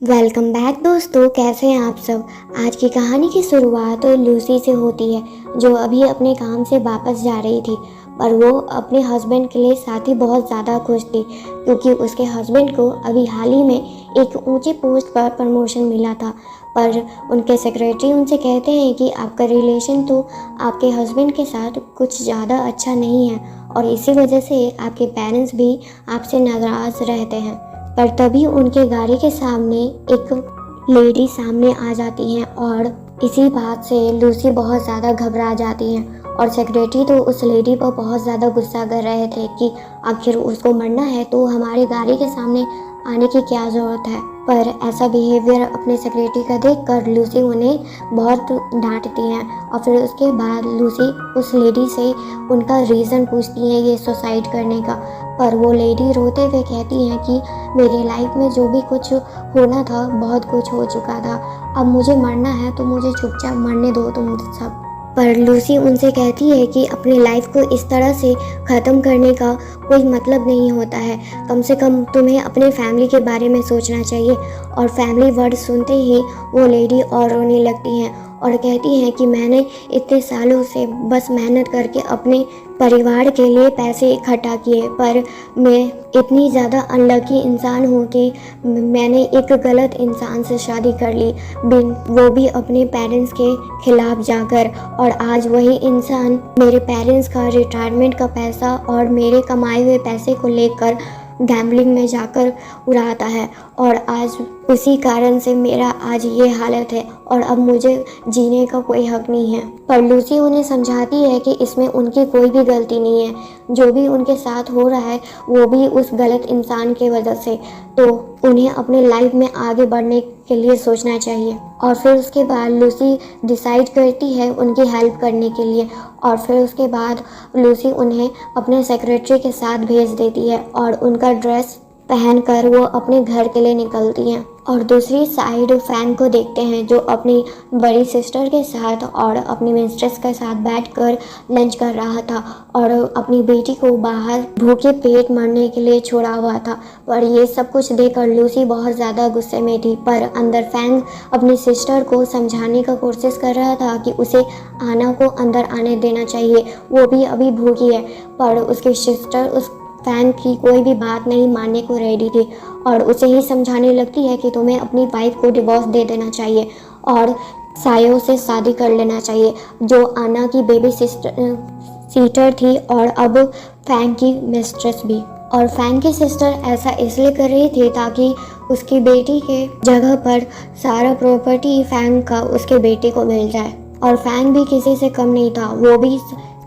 Welcome back दोस्तों, कैसे हैं आप सब। आज की कहानी की शुरुआत लूसी से होती है, जो अभी अपने काम से वापस जा रही थी। पर वो अपने हस्बैंड के लिए साथ ही बहुत ज़्यादा खुश थी, क्योंकि उसके हस्बैंड को अभी हाल ही में एक ऊंची पोस्ट पर प्रमोशन मिला था। पर उनके सेक्रेटरी उनसे कहते हैं कि आपका रिलेशन तो आपके हस्बैंड के साथ कुछ ज़्यादा अच्छा नहीं है, और इसी वजह से आपके पेरेंट्स भी आपसे नाराज़ रहते हैं। पर तभी उनके गाड़ी के सामने एक लेडी सामने आ जाती हैं, और इसी बात से लूसी बहुत ज़्यादा घबरा जाती हैं। और सेक्रेटरी तो उस लेडी पर बहुत ज़्यादा गुस्सा कर रहे थे कि आखिर उसको मरना है तो हमारी गाड़ी के सामने आने की क्या ज़रूरत है। पर ऐसा बिहेवियर अपने सेक्रेटरी का देखकर लूसी उन्हें बहुत डांटती हैं, और फिर उसके बाद लूसी उस लेडी से उनका रीज़न पूछती है ये सुसाइड करने का। पर वो लेडी रोते हुए कहती हैं कि मेरी लाइफ में जो भी कुछ होना था बहुत कुछ हो चुका था, अब मुझे मरना है तो मुझे चुपचाप मरने दो तुम सब। पर लूसी उनसे कहती है कि अपनी लाइफ को इस तरह से ख़त्म करने का कोई मतलब नहीं होता है। कम से कम तुम्हें अपने फैमिली के बारे में सोचना चाहिए। और फैमिली वर्ड सुनते ही वो लेडी और रोने लगती हैं और कहती हैं कि मैंने इतने सालों से बस मेहनत करके अपने परिवार के लिए पैसे इकट्ठा किए, पर मैं इतनी ज़्यादा अनलकी इंसान हूँ कि मैंने एक गलत इंसान से शादी कर ली, वो भी अपने पेरेंट्स के खिलाफ जाकर। और आज वही इंसान मेरे पेरेंट्स का रिटायरमेंट का पैसा और मेरे कमाए हुए पैसे को लेकर गैम्बलिंग में जाकर उड़ाता है, और आज उसी कारण से मेरा आज ये हालत है, और अब मुझे जीने का कोई हक नहीं है। पर लूसी उन्हें समझाती है कि इसमें उनकी कोई भी गलती नहीं है, जो भी उनके साथ हो रहा है वो भी उस गलत इंसान की वजह से, तो उन्हें अपने लाइफ में आगे बढ़ने के लिए सोचना चाहिए। और फिर उसके बाद लूसी डिसाइड करती है उनकी हेल्प करने के लिए, और फिर उसके बाद लूसी उन्हें अपने सेक्रेटरी के साथ भेज देती है, और उनका ड्रेस पहनकर वो अपने घर के लिए निकलती हैं। और दूसरी साइड फैन को देखते हैं, जो अपनी बड़ी सिस्टर के साथ और अपनी मिस्ट्रेस के साथ बैठकर लंच कर रहा था, और अपनी बेटी को बाहर भूखे पेट मरने के लिए छोड़ा हुआ था। पर ये सब कुछ देखकर लूसी बहुत ज़्यादा गुस्से में थी, पर अंदर फैंग अपनी सिस्टर को समझाने का कोशिश कर रहा था कि उसे आना को अंदर आने देना चाहिए, वो भी अभी भूखी है। पर उसकी सिस्टर उस फैंग की कोई भी बात नहीं मानने को रेडी थी, और उसे ही समझाने लगती है कि तुम्हें अपनी वाइफ को डिवोर्स दे देना चाहिए और सायो से शादी कर लेना चाहिए, जो आना की बेबी सीटर थी और अब फैंग की मिस्ट्रेस भी। और फैंग की सिस्टर ऐसा इसलिए कर रही थी ताकि उसकी बेटी के जगह पर सारा प्रॉपर्टी फैंग का उसके बेटे को मिल जाए। और फैंग भी किसी से कम नहीं था, वो भी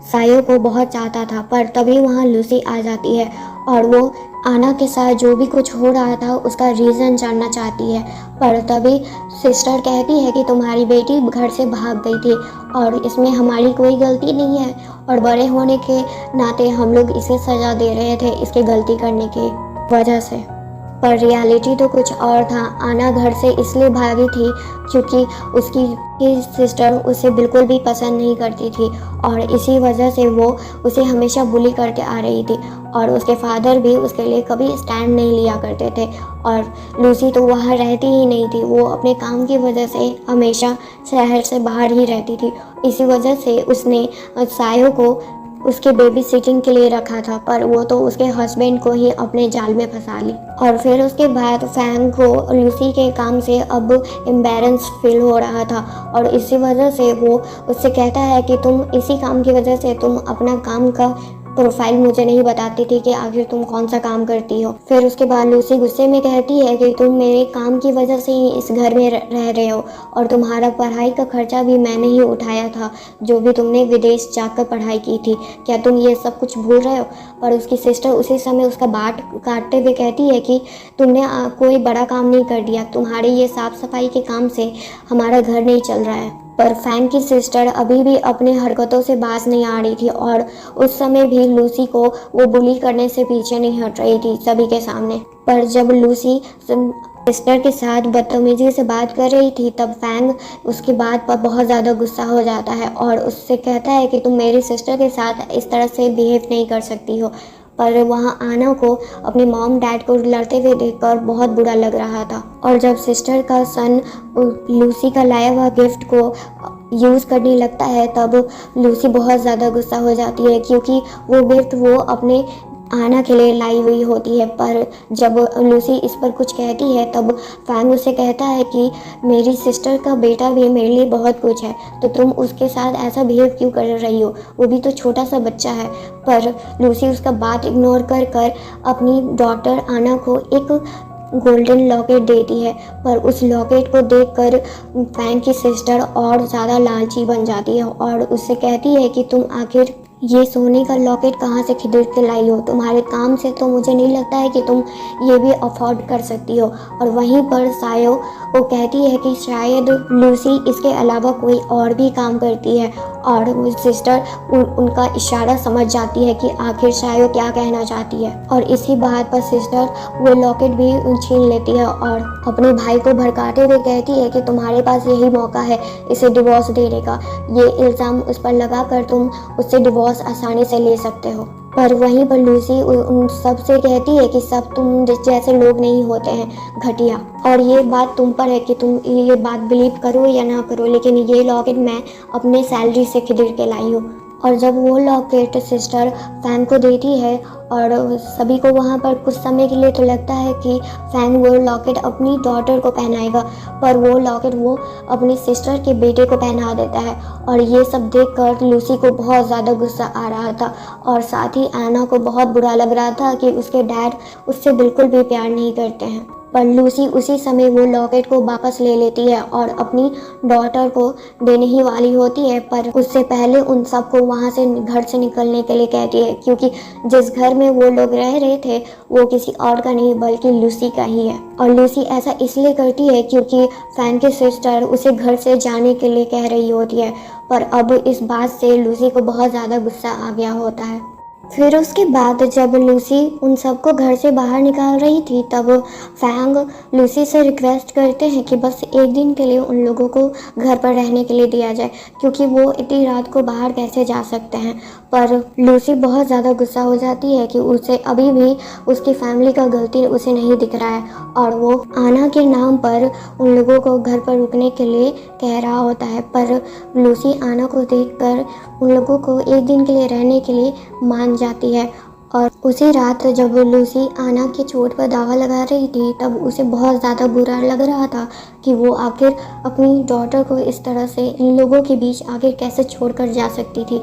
सायो को बहुत चाहता था। पर तभी वहाँ लूसी आ जाती है, और वो आना के साथ जो भी कुछ हो रहा था उसका रीज़न जानना चाहती है। पर तभी सिस्टर कहती है कि तुम्हारी बेटी घर से भाग गई थी, और इसमें हमारी कोई गलती नहीं है, और बड़े होने के नाते हम लोग इसे सज़ा दे रहे थे इसके गलती करने की वजह से। पर रियलिटी तो कुछ और था। आना घर से इसलिए भागी थी क्योंकि उसकी सिस्टर उसे बिल्कुल भी पसंद नहीं करती थी, और इसी वजह से वो उसे हमेशा बुली करके आ रही थी, और उसके फादर भी उसके लिए कभी स्टैंड नहीं लिया करते थे। और लूसी तो वहाँ रहती ही नहीं थी, वो अपने काम की वजह से हमेशा शहर से बाहर ही रहती थी। इसी वजह से उसने सायो को उसके बेबी सिटिंग के लिए रखा था, पर वो तो उसके हस्बैंड को ही अपने जाल में फंसा ली। और फिर उसके बाद फैंग को लूसी के काम से अब एम्बैरेंस फील हो रहा था, और इसी वजह से वो उससे कहता है कि तुम इसी काम की वजह से तुम अपना काम का प्रोफाइल मुझे नहीं बताती थी कि आखिर तुम कौन सा काम करती हो। फिर उसके बाद लूसी गुस्से में कहती है कि तुम मेरे काम की वजह से ही इस घर में रह रहे हो, और तुम्हारा पढ़ाई का खर्चा भी मैंने ही उठाया था, जो भी तुमने विदेश जाकर पढ़ाई की थी। क्या तुम ये सब कुछ भूल रहे हो। और उसकी सिस्टर उसी समय उसका बाट काटते हुए कहती है कि तुमने कोई बड़ा काम नहीं कर दिया, तुम्हारे ये साफ़ सफाई के काम से हमारा घर नहीं चल रहा है। पर फैंग की सिस्टर अभी भी अपने हरकतों से बाज नहीं आ रही थी, और उस समय भी लूसी को वो बुली करने से पीछे नहीं हट रही थी सभी के सामने। पर जब लूसी सिस्टर के साथ बदतमीजी से बात कर रही थी, तब फैंग उसकी बात पर बहुत ज़्यादा गुस्सा हो जाता है, और उससे कहता है कि तुम मेरी सिस्टर के साथ इस तरह से बिहेव नहीं कर सकती हो। पर वहाँ आना को अपने मॉम डैड को लड़ते हुए देखकर बहुत बुरा लग रहा था। और जब सिस्टर का सन लूसी का लाया हुआ गिफ्ट को यूज़ करने लगता है तब लूसी बहुत ज़्यादा गुस्सा हो जाती है, क्योंकि वो गिफ्ट वो अपने आना के लिए लाई हुई होती है। पर जब लूसी इस पर कुछ कहती है तब फैंग उससे कहता है कि मेरी सिस्टर का बेटा भी मेरे लिए बहुत कुछ है, तो तुम उसके साथ ऐसा बिहेव क्यों कर रही हो, वो भी तो छोटा सा बच्चा है। पर लूसी उसका बात इग्नोर कर कर अपनी डॉटर आना को एक गोल्डन लॉकेट देती है। पर उस लॉकेट को देखकर फैंग की सिस्टर और ज़्यादा लालची बन जाती है और उससे कहती है कि तुम आखिर ये सोने का लॉकेट कहाँ से खरीद के लाई हो, तुम्हारे काम से तो मुझे नहीं लगता है कि तुम ये भी अफोर्ड कर सकती हो। और वहीं पर सायो वो कहती है कि शायद लूसी इसके अलावा कोई और भी काम करती है, और वो सिस्टर उनका इशारा समझ जाती है कि आखिर शायो क्या कहना चाहती है। और इसी बात पर सिस्टर वो लॉकेट भी छीन लेती है और अपने भाई को भड़काते हुए कहती है कि तुम्हारे पास यही मौका है इसे डिवोर्स देने का, ये इल्ज़ाम उस पर लगा कर तुम उससे डिवोर्स आसानी से ले सकते हो। पर वहीं पर लूसी उन सब से कहती है कि सब तुम जैसे लोग नहीं होते हैं, घटिया, और ये बात तुम पर है कि तुम ये बात बिलीव करो या ना करो, लेकिन ये लॉकेट मैं अपने सैलरी से खरीद के लाई हूँ। और जब वो लॉकेट सिस्टर फैंग को देती है और सभी को वहाँ पर कुछ समय के लिए तो लगता है कि फैंग वो लॉकेट अपनी डॉटर को पहनाएगा, पर वो लॉकेट वो अपनी सिस्टर के बेटे को पहना देता है। और ये सब देखकर लूसी को बहुत ज़्यादा गुस्सा आ रहा था और साथ ही आना को बहुत बुरा लग रहा था कि उसके डैड उससे बिल्कुल भी प्यार नहीं करते हैं। पर लूसी उसी समय वो लॉकेट को वापस ले लेती है और अपनी डॉटर को देने ही वाली होती है, पर उससे पहले उन सबको वहाँ से घर से निकलने के लिए कहती है, क्योंकि जिस घर में वो लोग रह रहे थे वो किसी और का नहीं बल्कि लूसी का ही है। और लूसी ऐसा इसलिए करती है क्योंकि फैंग की सिस्टर उसे घर से जाने के लिए कह रही होती है, पर अब इस बात से लूसी को बहुत ज़्यादा गुस्सा आ गया होता है। फिर उसके बाद जब लूसी उन सबको घर से बाहर निकाल रही थी तब फैंग लूसी से रिक्वेस्ट करते हैं कि बस एक दिन के लिए उन लोगों को घर पर रहने के लिए दिया जाए, क्योंकि वो इतनी रात को बाहर कैसे जा सकते हैं। पर लूसी बहुत ज़्यादा गुस्सा हो जाती है कि उसे अभी भी उसकी फैमिली का गलती उसे नहीं दिख रहा है और वो आना के नाम पर उन लोगों को घर पर रुकने के लिए कह रहा होता है। पर लूसी आना को देखकर उन लोगों को एक दिन के लिए रहने के लिए मान जाती है। और उसी रात जब लूसी आना की चोट पर दावा लगा रही थी तब उसे बहुत ज़्यादा बुरा लग रहा था कि वो आखिर अपनी डॉटर को इस तरह से इन लोगों के बीच आखिर कैसे छोड़कर जा सकती थी।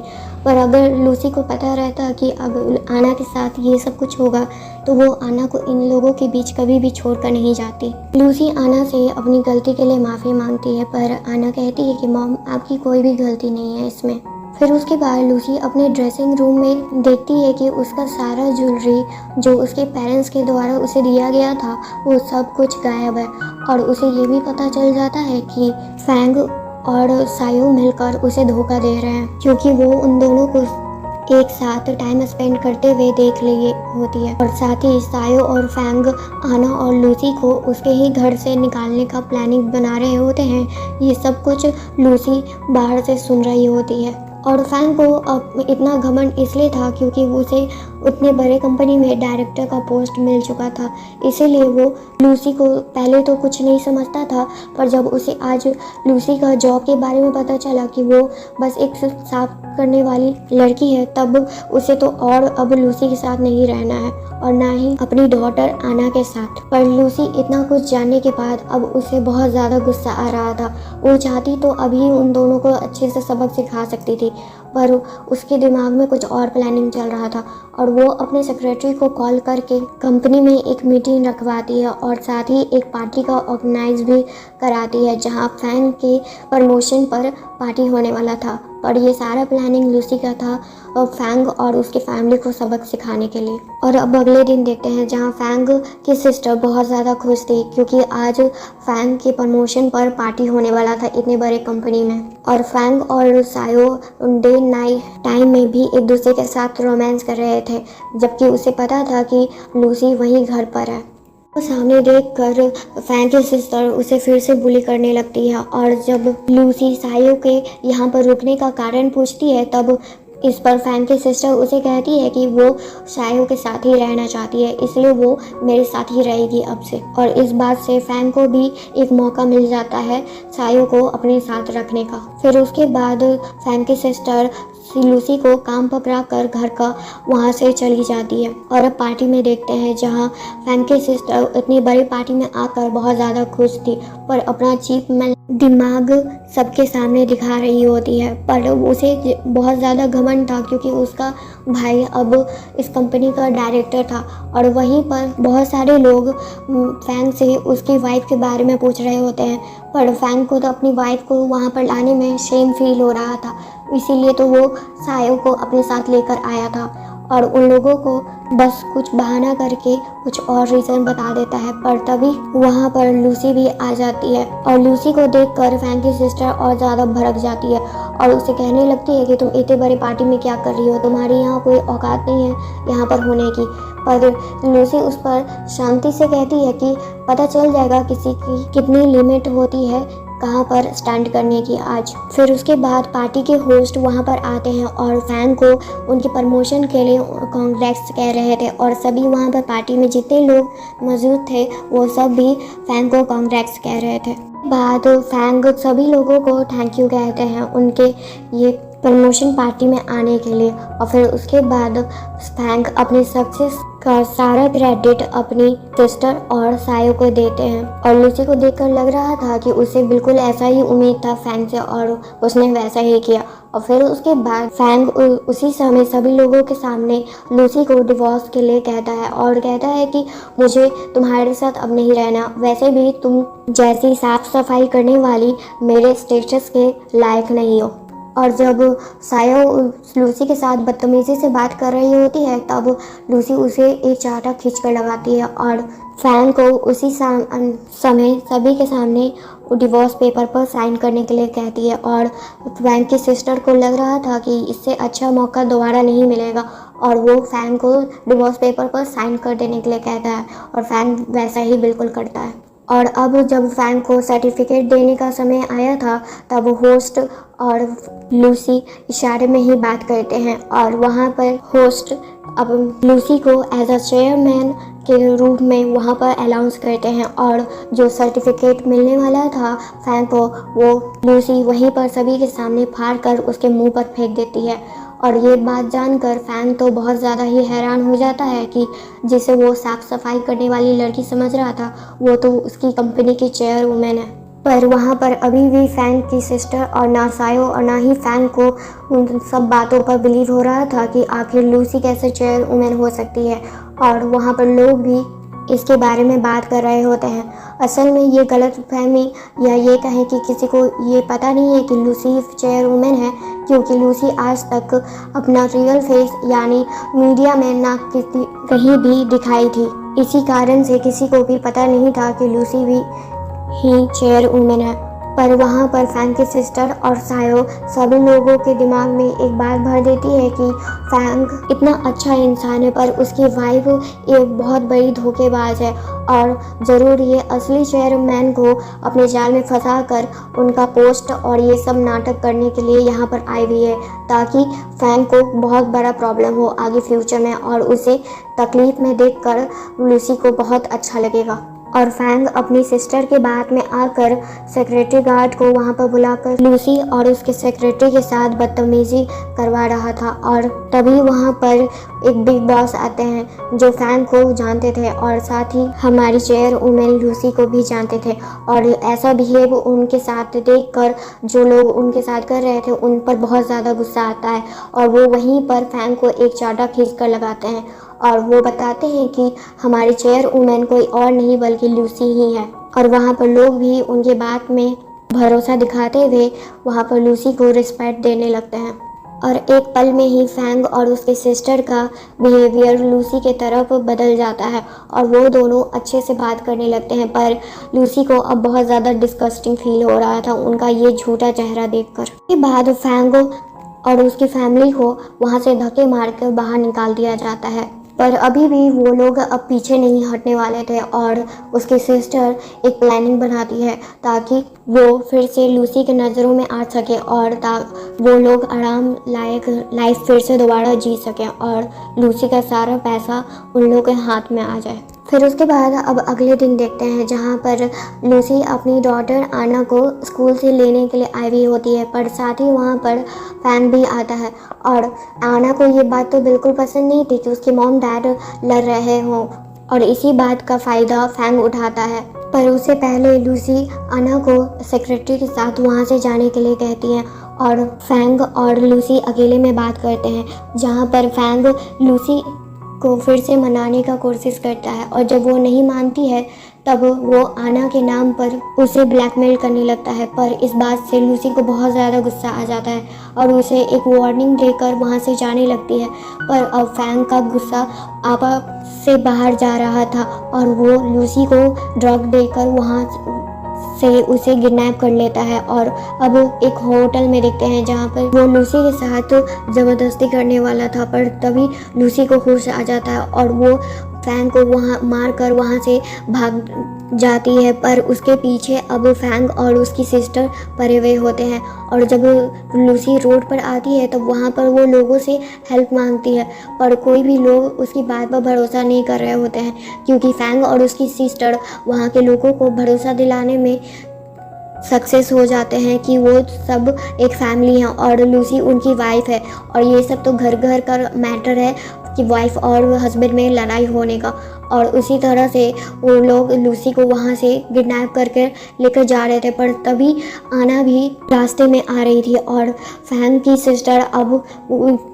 पर अगर लूसी को पता रहता कि अगर आना के साथ ये सब कुछ होगा तो वो आना को इन लोगों के बीच कभी भी छोड़कर नहीं जाती। लूसी आना से अपनी गलती के लिए माफ़ी मांगती है, पर आना कहती है कि मॉम आपकी कोई भी गलती नहीं है इसमें। फिर उसके बाद लूसी अपने ड्रेसिंग रूम में देखती है कि उसका सारा ज्वेलरी जो उसके पेरेंट्स के द्वारा उसे दिया गया था वो सब कुछ गायब है। और उसे ये भी पता चल जाता है कि फैंग और सायो मिलकर उसे धोखा दे रहे हैं, क्योंकि वो उन दोनों को एक साथ टाइम स्पेंड करते हुए देख ली होती है। और साथ ही सायो और फैंग आना और लूसी को उसके ही घर से निकालने का प्लानिंग बना रहे होते हैं। ये सब कुछ लूसी बाहर से सुन रही होती है। और फैंग को अब इतना घमंड इसलिए था क्योंकि उसे उतने बड़े कंपनी में डायरेक्टर का पोस्ट मिल चुका था, इसीलिए वो लूसी को पहले तो कुछ नहीं समझता था, पर जब उसे आज लूसी का जॉब के बारे में पता चला कि वो बस एक साफ करने वाली लड़की है तब उसे तो और अब लूसी के साथ नहीं रहना है और ना ही अपनी डॉटर आना के साथ। पर लूसी इतना कुछ जानने के बाद अब उसे बहुत ज़्यादा गुस्सा आ रहा था। वो चाहती तो अभी उन दोनों को अच्छे से सबक सिखा सकती थी, पर उसके दिमाग में कुछ और प्लानिंग चल रहा था और वो अपने सेक्रेटरी को कॉल करके कंपनी में एक मीटिंग रखवाती है और साथ ही एक पार्टी का ऑर्गेनाइज भी कराती है जहां फैंग के प्रमोशन पर पार्टी होने वाला था। पर ये सारा प्लानिंग लूसी का था और फैंग और उसकी फैमिली को सबक सिखाने के लिए। और अब अगले दिन देखते हैं जहां फैंग की सिस्टर बहुत ज़्यादा खुश थी क्योंकि आज फैंग के प्रमोशन पर पार्टी होने वाला था इतने बड़े कंपनी में। और फैंग और सायो डे नाइट टाइम में भी एक दूसरे के साथ रोमांस कर रहे थे, जबकि उसे पता था कि लूसी वहीं घर पर है। सामने देखकर फैंग की सिस्टर उसे फिर से बुली करने लगती है और जब लूसी सायो के यहाँ पर रुकने का कारण पूछती है तब इस पर फैंग की सिस्टर उसे कहती है कि वो सायो के साथ ही रहना चाहती है, इसलिए वो मेरे साथ ही रहेगी अब से। और इस बात से फैंग को भी एक मौका मिल जाता है सायो को अपने साथ रखने का। फिर उसके बाद फैंग की सिस्टर लूसी को काम पकड़ा कर घर का वहाँ से चली जाती है। और अब पार्टी में देखते हैं जहाँ फैंग की सिस्टर इतनी बड़ी पार्टी में आकर बहुत ज़्यादा खुश थी, पर अपना चीप दिमाग सबके सामने दिखा रही होती है। पर उसे बहुत ज़्यादा घमंड था क्योंकि उसका भाई अब इस कंपनी का डायरेक्टर था। और वहीं पर बहुत सारे लोग फैंग से उसकी वाइफ के बारे में पूछ रहे होते हैं, पर फैंग को तो अपनी वाइफ को वहाँ पर लाने में शेम फील हो रहा था, इसीलिए तो वो सायो को अपने साथ लेकर आया था। और उन लोगों को बस कुछ बहाना करके कुछ और रीज़न बता देता है। पर तभी वहाँ पर लूसी भी आ जाती है और लूसी को देखकर फैंग की सिस्टर और ज़्यादा भड़क जाती है और उसे कहने लगती है कि तुम इतने बड़े पार्टी में क्या कर रही हो, तुम्हारी यहाँ कोई औकात नहीं है यहाँ पर होने की। पर लूसी उस पर शांति से कहती है कि पता चल जाएगा किसी की कितनी लिमिट होती है कहाँ पर स्टैंड करने की आज। फिर उसके बाद पार्टी के होस्ट वहाँ पर आते हैं और फैंग को उनकी प्रमोशन के लिए कांग्रेट्स कह रहे थे। और सभी वहाँ पर पार्टी में जितने लोग मौजूद थे वो सब भी फैंग को कांग्रेट्स कह रहे थे। बाद फैंग सभी लोगों को थैंक यू कहते हैं उनके ये प्रमोशन पार्टी में आने के लिए। और फिर उसके बाद फैंग अपनी सक्सेस का सारा क्रेडिट अपनी सिस्टर और सायो को देते हैं। और लूसी को देखकर लग रहा था कि उसे बिल्कुल ऐसा ही उम्मीद था फैंग से और उसने वैसा ही किया। और फिर उसके बाद फैंग उसी समय सभी लोगों के सामने लूसी को डिवोर्स के लिए कहता है और कहता है कि मुझे तुम्हारे साथ अब नहीं रहना, वैसे भी तुम जैसी साफ सफाई करने वाली मेरे स्टेटस के लायक नहीं हो। और जब सायो लूसी के साथ बदतमीज़ी से बात कर रही होती है तब लूसी उसे एक चाटा खींच कर लगाती है और फैंग को उसी समय सभी के सामने डिवोर्स पेपर पर साइन करने के लिए कहती है। और फैंग की सिस्टर को लग रहा था कि इससे अच्छा मौका दोबारा नहीं मिलेगा और वो फैंग को डिवोर्स पेपर पर साइन कर देने के लिए कहता है और फैंग वैसा ही बिल्कुल करता है। और अब जब फैंग को सर्टिफिकेट देने का समय आया था तब होस्ट और लूसी इशारे में ही बात करते हैं और वहाँ पर होस्ट अब लूसी को एज अ चेयरमैन के रूप में वहाँ पर अनाउंस करते हैं। और जो सर्टिफिकेट मिलने वाला था फैंग को वो लूसी वहीं पर सभी के सामने फाड़ कर उसके मुंह पर फेंक देती है। और ये बात जानकर फैंग तो बहुत ज़्यादा ही हैरान हो जाता है कि जिसे वो साफ़ सफाई करने वाली लड़की समझ रहा था वो तो उसकी कंपनी की चेयरवुमेन है। पर वहाँ पर अभी भी फैंग की सिस्टर और ना सायो और ना ही फैंग को उन सब बातों पर बिलीव हो रहा था कि आखिर लूसी कैसे चेयरवुमेन हो सकती है। और वहाँ पर लोग भी इसके बारे में बात कर रहे होते हैं। असल में ये गलतफहमी या ये कहें कि किसी को ये पता नहीं है कि लूसी चेयरवुमेन है क्योंकि लूसी आज तक अपना रियल फेस यानी मीडिया में ना कहीं भी दिखाई थी। इसी कारण से किसी को भी पता नहीं था कि लूसी भी ही चेयरवुमेन है। पर वहाँ पर फैंग की सिस्टर और सायो सभी लोगों के दिमाग में एक बात भर देती है कि फैंग इतना अच्छा इंसान है पर उसकी वाइफ एक बहुत बड़ी धोखेबाज है और ज़रूर ये असली चेयरमैन को अपने जाल में फंसा कर उनका पोस्ट और ये सब नाटक करने के लिए यहाँ पर आई हुई है ताकि फैंग को बहुत बड़ा प्रॉब्लम हो आगे फ्यूचर में और उसे तकलीफ़ में देखकर लूसी को बहुत अच्छा लगेगा। और फैंग अपनी सिस्टर के बात में आकर सेक्रेटरी गार्ड को वहाँ पर बुलाकर लूसी और उसके सेक्रेटरी के साथ बदतमीजी करवा रहा था। और तभी वहाँ पर एक बिग बॉस आते हैं जो फैंग को जानते थे और साथ ही हमारी चेयरवुमेन लूसी को भी जानते थे। और ऐसा बिहेव उनके साथ देखकर जो लोग उनके साथ कर रहे थे उन पर बहुत ज़्यादा गुस्सा आता है और वो वहीं पर फैंग को एक चाटा खींच कर लगाते हैं और वो बताते हैं कि हमारी चेयरवुमेन कोई और नहीं बल्कि लूसी ही है। और वहाँ पर लोग भी उनके बात में भरोसा दिखाते हुए वहाँ पर लूसी को रिस्पेक्ट देने लगते हैं। और एक पल में ही फैंग और उसके सिस्टर का बिहेवियर लूसी के तरफ बदल जाता है और वो दोनों अच्छे से बात करने लगते हैं। पर लूसी को अब बहुत ज़्यादा डिस्गस्टिंग फील हो रहा था उनका ये झूठा चेहरा देखकर। इसके बाद फैंग और उसकी फैमिली को वहाँ से धक्के मारकर बाहर निकाल दिया जाता है। पर अभी भी वो लोग अब पीछे नहीं हटने वाले थे और उसकी सिस्टर एक प्लानिंग बनाती है ताकि वो फिर से लूसी के नज़रों में आ सके और वो लोग आराम लायक लाइफ फिर से दोबारा जी सकें और लूसी का सारा पैसा उन लोगों के हाथ में आ जाए। फिर उसके बाद अब अगले दिन देखते हैं जहाँ पर लूसी अपनी डॉटर आना को स्कूल से लेने के लिए आई हुई होती है, पर साथ ही वहाँ पर फैंग भी आता है और आना को ये बात तो बिल्कुल पसंद नहीं थी कि उसके मॉम डैड लड़ रहे हों और इसी बात का फ़ायदा फैंग उठाता है। पर उससे पहले लूसी आना को सेक्रेटरी के साथ वहाँ से जाने के लिए कहती है और फैंग और लूसी अकेले में बात करते हैं, जहाँ पर फैंग लूसी को फिर से मनाने का कोशिश करता है और जब वो नहीं मानती है तब वो आना के नाम पर उसे ब्लैकमेल करने लगता है। पर इस बात से लूसी को बहुत ज़्यादा गुस्सा आ जाता है और उसे एक वार्निंग देकर वहाँ से जाने लगती है। पर अब फैंग का गुस्सा आपा से बाहर जा रहा था और वो लूसी को ड्रग देकर वहाँ से उसे किडनैप कर लेता है और अब एक होटल में देखते हैं जहाँ पर वो लूसी के साथ ज़बरदस्ती करने वाला था, पर तभी लूसी को होश आ जाता है और वो फैंग को वहाँ मार कर वहाँ से भाग जाती है। पर उसके पीछे अब फैंग और उसकी सिस्टर पड़े हुए होते हैं और जब लूसी रोड पर आती है तब वहाँ पर वो लोगों से हेल्प मांगती है, पर कोई भी लोग उसकी बात पर भरोसा नहीं कर रहे होते हैं क्योंकि फैंग और उसकी सिस्टर वहाँ के लोगों को भरोसा दिलाने में सक्सेस हो जाते हैं कि वो सब एक फैमिली है और लूसी उनकी वाइफ है और ये सब तो घर घर का मैटर है कि वाइफ और हस्बैंड में लड़ाई होने का। और उसी तरह से वो लोग लूसी को वहाँ से किडनैप करके लेकर जा रहे थे, पर तभी आना भी रास्ते में आ रही थी और फैंग की सिस्टर अब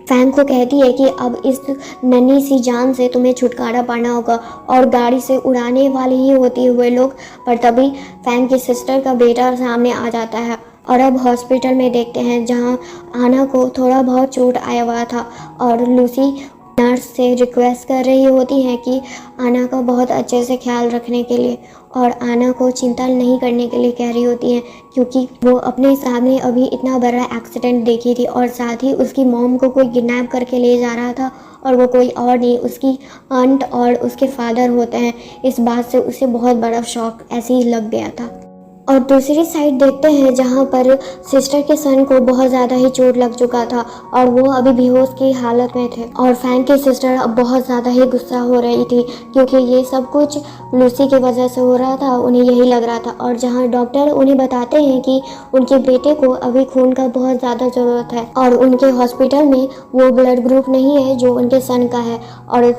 फैंग को कहती है कि अब इस नन्ही सी जान से तुम्हें छुटकारा पाना होगा और गाड़ी से उड़ाने वाले ही होते हुए लोग। पर तभी फैंग की सिस्टर का बेटा सामने आ जाता है और अब हॉस्पिटल में देखते हैं जहाँ आना को थोड़ा बहुत चोट आया हुआ था और लूसी नर्स से रिक्वेस्ट कर रही होती है कि आना का बहुत अच्छे से ख्याल रखने के लिए और आना को चिंता नहीं करने के लिए कह रही होती है क्योंकि वो अपने सामने अभी इतना बड़ा एक्सीडेंट देखी थी और साथ ही उसकी मॉम को कोई किडनैप करके ले जा रहा था और वो कोई और नहीं उसकी आंट और उसके फादर होते हैं। इस बात से उसे बहुत बड़ा शॉक ऐसे ही लग गया था। और दूसरी साइड देखते हैं जहाँ पर सिस्टर के सन को बहुत ज़्यादा ही चोट लग चुका था और वो अभी बेहोश की हालत में थे और फैंग की सिस्टर अब बहुत ज़्यादा ही गुस्सा हो रही थी क्योंकि ये सब कुछ लूसी की वजह से हो रहा था, उन्हें यही लग रहा था। और जहाँ डॉक्टर उन्हें बताते हैं कि उनके बेटे को अभी खून का बहुत ज़्यादा ज़रूरत है और उनके हॉस्पिटल में वो ब्लड ग्रुप नहीं है जो उनके सन का है। और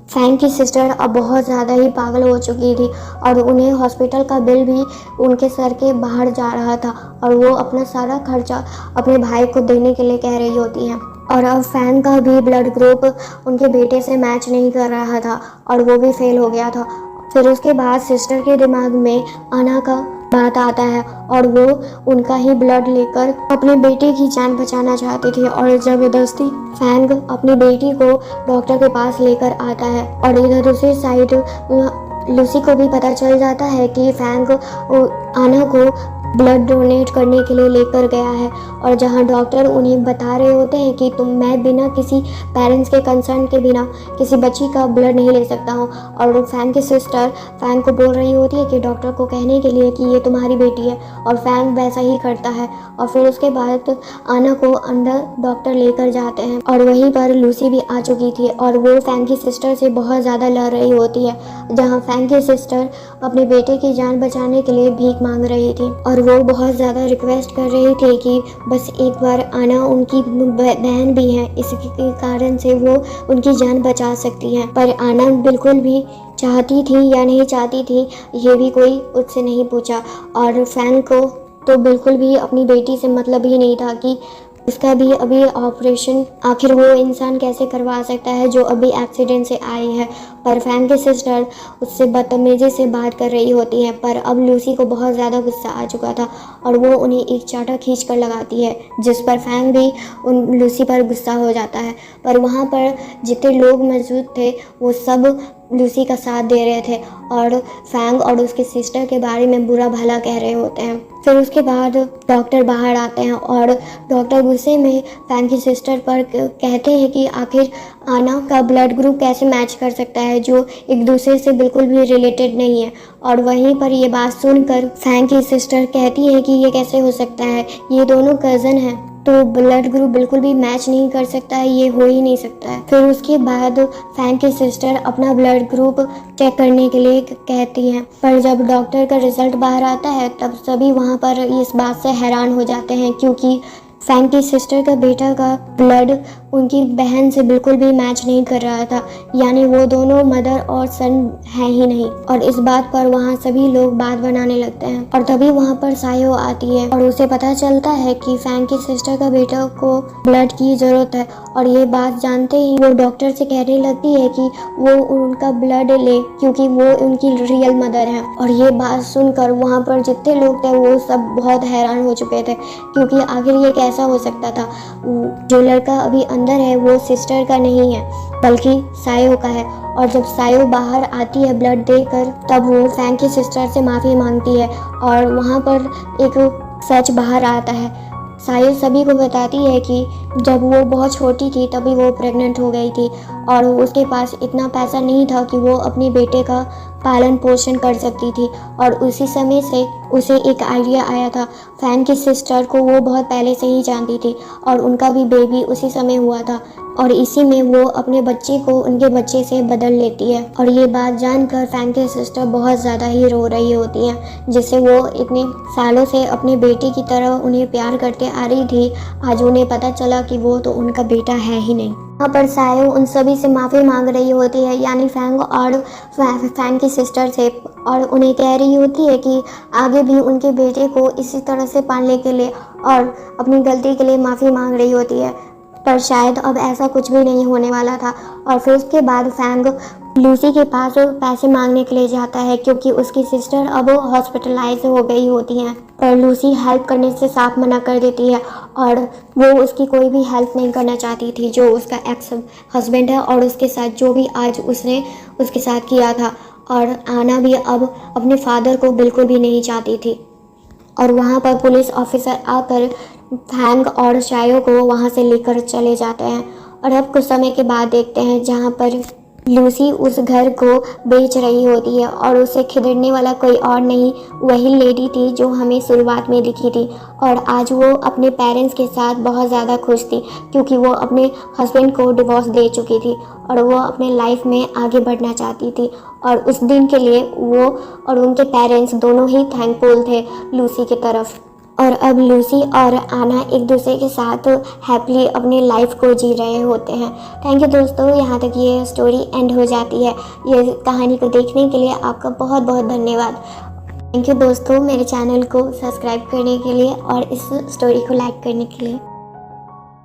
फैंग की सिस्टर अब बहुत ज़्यादा ही पागल हो चुकी थी और उन्हें हॉस्पिटल का बिल भी उनके सर के बाहर जा रहा था और वो अपना सारा खर्चा अपने भाई को देने के लिए कह रही होती है। और अब फैंग का भी ब्लड ग्रुप उनके बेटे से मैच नहीं कर रहा था और वो भी फेल हो गया था। फिर उसके बाद सिस्टर के दिमाग में आना का बात आता है और वो उनका ही ब्लड लेकर अपने बेटे की जान बचाना चाहती थी और ज़बरदस्ती फैंग अपनी बेटी को डॉक्टर के पास लेकर आता है। और इधर दूसरी साइड लूसी को भी पता चल जाता है कि फैंग आना को ब्लड डोनेट करने के लिए लेकर गया है और जहां डॉक्टर उन्हें बता रहे होते हैं कि मैं बिना किसी पेरेंट्स के कंसर्न के बिना किसी बच्ची का ब्लड नहीं ले सकता हूं। और फैंग की सिस्टर फैंग को बोल रही होती है कि डॉक्टर को कहने के लिए कि ये तुम्हारी बेटी है और फैंग वैसा ही करता है। और फिर उसके बाद आना को अंदर डॉक्टर लेकर जाते हैं और वहीं पर लूसी भी आ चुकी थी और वो फैंग की सिस्टर से बहुत ज़्यादा लड़ रही होती है, जहाँ फैंग की सिस्टर अपने बेटे की जान बचाने के लिए भीख मांग रही थी और वो बहुत ज़्यादा रिक्वेस्ट कर रही थी कि बस एक बार आना उनकी बहन भी है, इसके कारण से वो उनकी जान बचा सकती है। पर आना बिल्कुल भी चाहती थी या नहीं चाहती थी ये भी कोई उससे नहीं पूछा और फैंग को तो बिल्कुल भी अपनी बेटी से मतलब ही नहीं था कि उसका भी अभी ऑपरेशन आखिर वो इंसान कैसे करवा सकता है जो अभी एक्सीडेंट से आई है। पर फैंग की सिस्टर उससे बदतमीजी से बात कर रही होती है। पर अब लूसी को बहुत ज़्यादा गुस्सा आ चुका था और वो उन्हें एक चाटा खींच कर लगाती है, जिस पर फैंग भी लूसी पर गुस्सा हो जाता है। पर वहाँ पर जितने लोग मौजूद थे वो सब लूसी का साथ दे रहे थे और फैंग और उसकी सिस्टर के बारे में बुरा भला कह रहे होते हैं। फिर उसके बाद डॉक्टर बाहर आते हैं और डॉक्टर गुस्से में फैंग की सिस्टर पर कहते हैं कि आखिर आना का ब्लड ग्रुप कैसे मैच कर सकता है जो एक दूसरे से बिल्कुल भी रिलेटेड नहीं है। और वहीं पर ये बात सुनकर फैंग की सिस्टर कहती है कि ये कैसे हो सकता है, ये दोनों कज़न हैं तो ब्लड ग्रुप बिल्कुल भी मैच नहीं कर सकता है, ये हो ही नहीं सकता है। फिर उसके बाद फैंग की सिस्टर अपना ब्लड ग्रुप चेक करने के लिए कहती हैं, पर जब डॉक्टर का रिजल्ट बाहर आता है तब सभी वहाँ पर इस बात से हैरान हो जाते हैं क्योंकि फैंग की सिस्टर का बेटा का ब्लड उनकी बहन से बिल्कुल भी मैच नहीं कर रहा था, यानी वो दोनों मदर और सन है ही नहीं। और इस बात पर वहाँ सभी लोग बात बनाने लगते हैं और तभी वहाँ पर सायो आती है और उसे पता चलता है कि फैंग की सिस्टर का बेटा को ब्लड की ज़रूरत है। और ये बात जानते ही वो डॉक्टर से कहने लगती है कि वो उनका ब्लड ले क्योंकि वो उनकी रियल मदर है। और ये बात सुनकर वहाँ पर जितने लोग थे वो सब बहुत हैरान हो चुके थे क्योंकि आखिर ये कैसा हो सकता था। जो लड़का अभी अंदर है वो सिस्टर का नहीं है बल्कि सायो का है। और जब सायो बाहर आती है ब्लड देकर तब वो फैंग की सिस्टर से माफ़ी मांगती है और वहाँ पर एक सच बाहर आता है। सायो सभी को बताती है कि जब वो बहुत छोटी थी तभी वो प्रेग्नेंट हो गई थी और उसके पास इतना पैसा नहीं था कि वो अपने बेटे का पालन पोषण कर सकती थी। और उसी समय से उसे एक आइडिया आया था। फैंग की सिस्टर को वो बहुत पहले से ही जानती थी और उनका भी बेबी उसी समय हुआ था और इसी में वो अपने बच्चे को उनके बच्चे से बदल लेती है। और ये बात जानकर फैंग की सिस्टर बहुत ज़्यादा ही रो रही होती हैं, जिससे वो इतने सालों से अपने बेटे की तरह उन्हें प्यार करते आ रही थी, आज उन्हें पता चला कि वो तो उनका बेटा है ही नहीं। वहाँ पर सायो उन सभी से माफ़ी मांग रही होती है, यानी फैंग और फैंग की सिस्टर से, और उन्हें कह रही होती है कि आगे भी उनके बेटे को इसी तरह से पालने के लिए और अपनी गलती के लिए माफ़ी मांग रही होती है। पर शायद अब ऐसा कुछ भी नहीं होने वाला था। और फिर उसके बाद फैंग लूसी के पास पैसे मांगने के लिए जाता है क्योंकि उसकी सिस्टर अब हॉस्पिटलाइज हो गई होती हैं। पर लूसी हेल्प करने से साफ मना कर देती है और वो उसकी कोई भी हेल्प नहीं करना चाहती थी, जो उसका एक्स हस्बैंड है और उसके साथ जो भी आज उसने उसके साथ किया था। और आना भी अब अपने फादर को बिल्कुल भी नहीं चाहती थी। और वहाँ पर पुलिस ऑफिसर आकर फैंग और शायो को वहाँ से लेकर चले जाते हैं। और अब कुछ समय के बाद देखते हैं जहाँ पर लूसी उस घर को बेच रही होती है और उसे खरीदने वाला कोई और नहीं, वही लेडी थी जो हमें शुरुआत में दिखी थी। और आज वो अपने पेरेंट्स के साथ बहुत ज़्यादा खुश थी क्योंकि वो अपने हस्बैंड को डिवोर्स दे चुकी थी और वो अपने लाइफ में आगे बढ़ना चाहती थी। और उस दिन के लिए वो और उनके पेरेंट्स दोनों ही थैंकफुल थे लूसी की तरफ। और अब लूसी और आना एक दूसरे के साथ हैप्पीली अपनी लाइफ को जी रहे होते हैं। थैंक यू दोस्तों, यहाँ तक ये स्टोरी एंड हो जाती है। ये कहानी को देखने के लिए आपका बहुत बहुत धन्यवाद। थैंक यू दोस्तों मेरे चैनल को सब्सक्राइब करने के लिए और इस स्टोरी को लाइक करने के लिए।